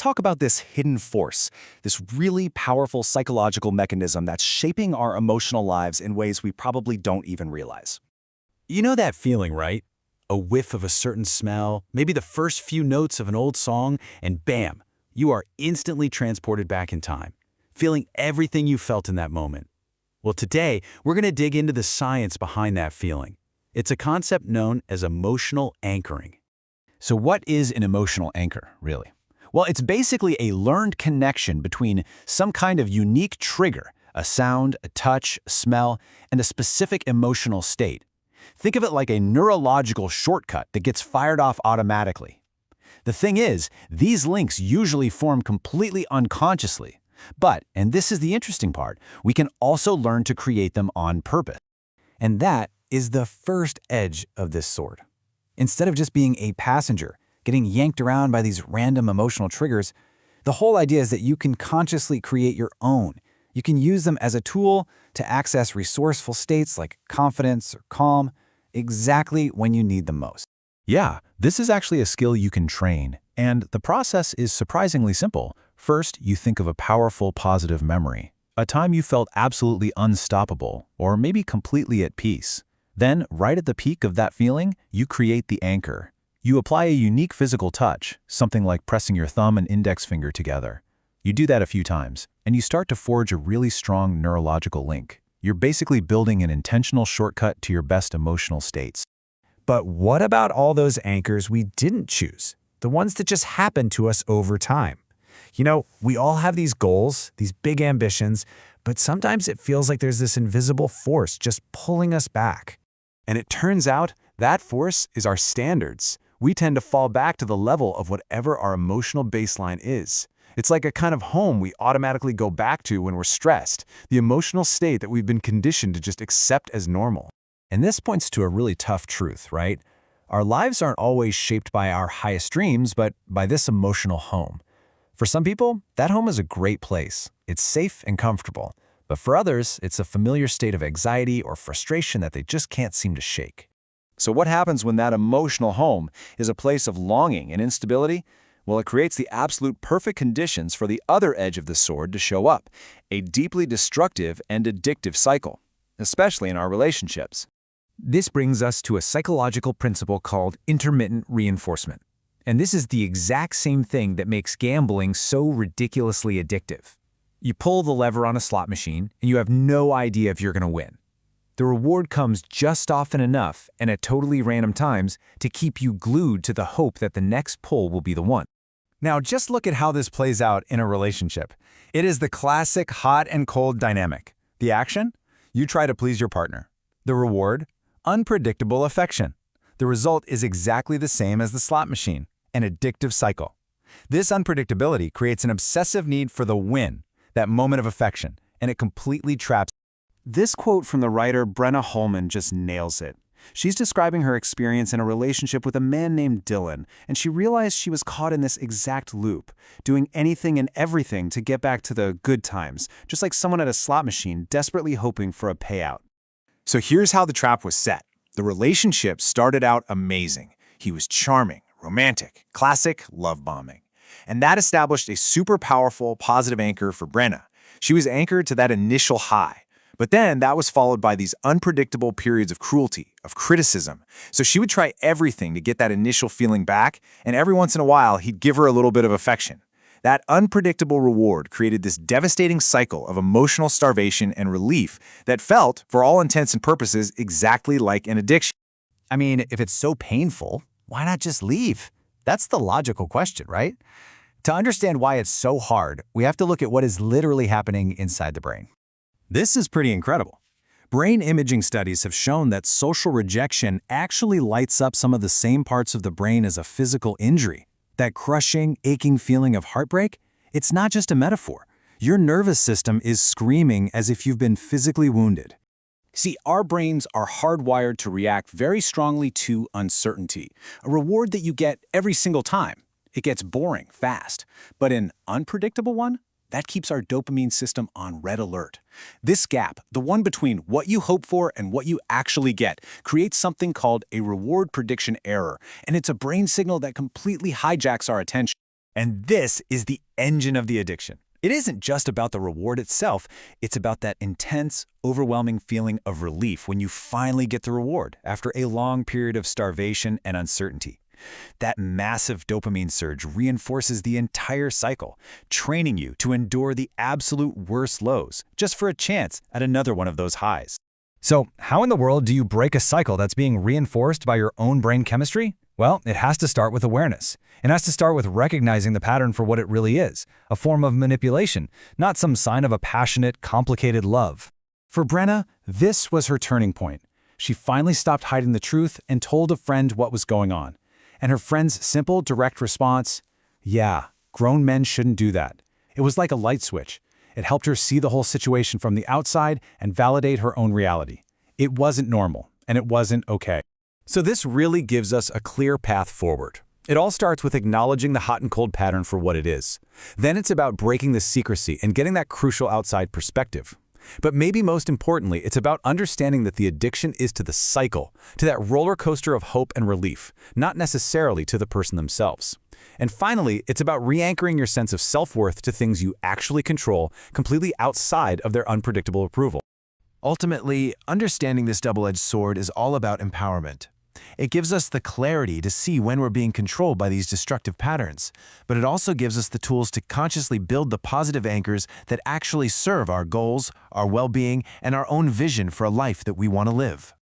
talk about this hidden force, this really powerful psychological mechanism that's shaping our emotional lives in ways we probably don't even realize. You know that feeling, right? A whiff of a certain smell, maybe the first few notes of an old song, and bam, you are instantly transported back in time, feeling everything you felt in that moment. Well, today, we're going to dig into the science behind that feeling. It's a concept known as emotional anchoring. So what is an emotional anchor, really? Well, it's basically a learned connection between some kind of unique trigger, a sound, a touch, a smell, and a specific emotional state. Think of it like a neurological shortcut that gets fired off automatically. The thing is, these links usually form completely unconsciously. But, and this is the interesting part, we can also learn to create them on purpose. And that is the first edge of this sword. Instead of just being a passenger, getting yanked around by these random emotional triggers, the whole idea is that you can consciously create your own. You can use them as a tool to access resourceful states like confidence or calm, exactly when you need them most. Yeah, this is actually a skill you can train, and the process is surprisingly simple. First, you think of a powerful positive memory, a time you felt absolutely unstoppable, or maybe completely at peace. Then, right at the peak of that feeling, you create the anchor. You apply a unique physical touch, something like pressing your thumb and index finger together. You do that a few times, and you start to forge a really strong neurological link. You're basically building an intentional shortcut to your best emotional states. But what about all those anchors we didn't choose? The ones that just happened to us over time? You know, we all have these goals, these big ambitions, but sometimes it feels like there's this invisible force just pulling us back. And it turns out that force is our standards. We tend to fall back to the level of whatever our emotional baseline is. It's like a kind of home we automatically go back to when we're stressed, the emotional state that we've been conditioned to just accept as normal. And this points to a really tough truth, right? Our lives aren't always shaped by our highest dreams, but by this emotional home. For some people, that home is a great place. It's safe and comfortable. But for others, it's a familiar state of anxiety or frustration that they just can't seem to shake. So what happens when that emotional home is a place of longing and instability? Well, it creates the absolute perfect conditions for the other edge of the sword to show up, a deeply destructive and addictive cycle, especially in our relationships. This brings us to a psychological principle called intermittent reinforcement. And this is the exact same thing that makes gambling so ridiculously addictive. You pull the lever on a slot machine, and you have no idea if you're going to win. The reward comes just often enough and at totally random times to keep you glued to the hope that the next pull will be the one. Now, just look at how this plays out in a relationship. It is the classic hot and cold dynamic. The action? You try to please your partner. The reward? Unpredictable affection. The result is exactly the same as the slot machine, an addictive cycle. This unpredictability creates an obsessive need for the win, that moment of affection, and it completely traps. This quote from the writer Brenna Holman just nails it. She's describing her experience in a relationship with a man named Dylan, and she realized she was caught in this exact loop, doing anything and everything to get back to the good times, just like someone at a slot machine desperately hoping for a payout. So here's how the trap was set. The relationship started out amazing. He was charming, romantic, classic love bombing. And that established a super powerful, positive anchor for Brenna. She was anchored to that initial high. But then that was followed by these unpredictable periods of cruelty, of criticism. So she would try everything to get that initial feeling back, and every once in a while, he'd give her a little bit of affection. That unpredictable reward created this devastating cycle of emotional starvation and relief that felt, for all intents and purposes, exactly like an addiction. I mean, if it's so painful, why not just leave? That's the logical question, right? To understand why it's so hard, we have to look at what is literally happening inside the brain. This is pretty incredible. Brain imaging studies have shown that social rejection actually lights up some of the same parts of the brain as a physical injury. That crushing, aching feeling of heartbreak, it's not just a metaphor. Your nervous system is screaming as if you've been physically wounded. See, our brains are hardwired to react very strongly to uncertainty, a reward that you get every single time. It gets boring fast, but an unpredictable one? That keeps our dopamine system on red alert. This gap, the one between what you hope for and what you actually get, creates something called a reward prediction error, and it's a brain signal that completely hijacks our attention. And this is the engine of the addiction. It isn't just about the reward itself, it's about that intense, overwhelming feeling of relief when you finally get the reward after a long period of starvation and uncertainty. That massive dopamine surge reinforces the entire cycle, training you to endure the absolute worst lows just for a chance at another one of those highs. So, how in the world do you break a cycle that's being reinforced by your own brain chemistry? Well, it has to start with awareness. It has to start with recognizing the pattern for what it really is, a form of manipulation, not some sign of a passionate, complicated love. For Brenna, this was her turning point. She finally stopped hiding the truth and told a friend what was going on. And her friend's simple, direct response, "Yeah, grown men shouldn't do that." It was like a light switch. It helped her see the whole situation from the outside and validate her own reality. It wasn't normal, and it wasn't okay. So this really gives us a clear path forward. It all starts with acknowledging the hot and cold pattern for what it is. Then it's about breaking the secrecy and getting that crucial outside perspective. But maybe most importantly, it's about understanding that the addiction is to the cycle, to that roller coaster of hope and relief, not necessarily to the person themselves. And finally, it's about re-anchoring your sense of self-worth to things you actually control, completely outside of their unpredictable approval. Ultimately, understanding this double-edged sword is all about empowerment. It gives us the clarity to see when we're being controlled by these destructive patterns, but it also gives us the tools to consciously build the positive anchors that actually serve our goals, our well-being, and our own vision for a life that we want to live.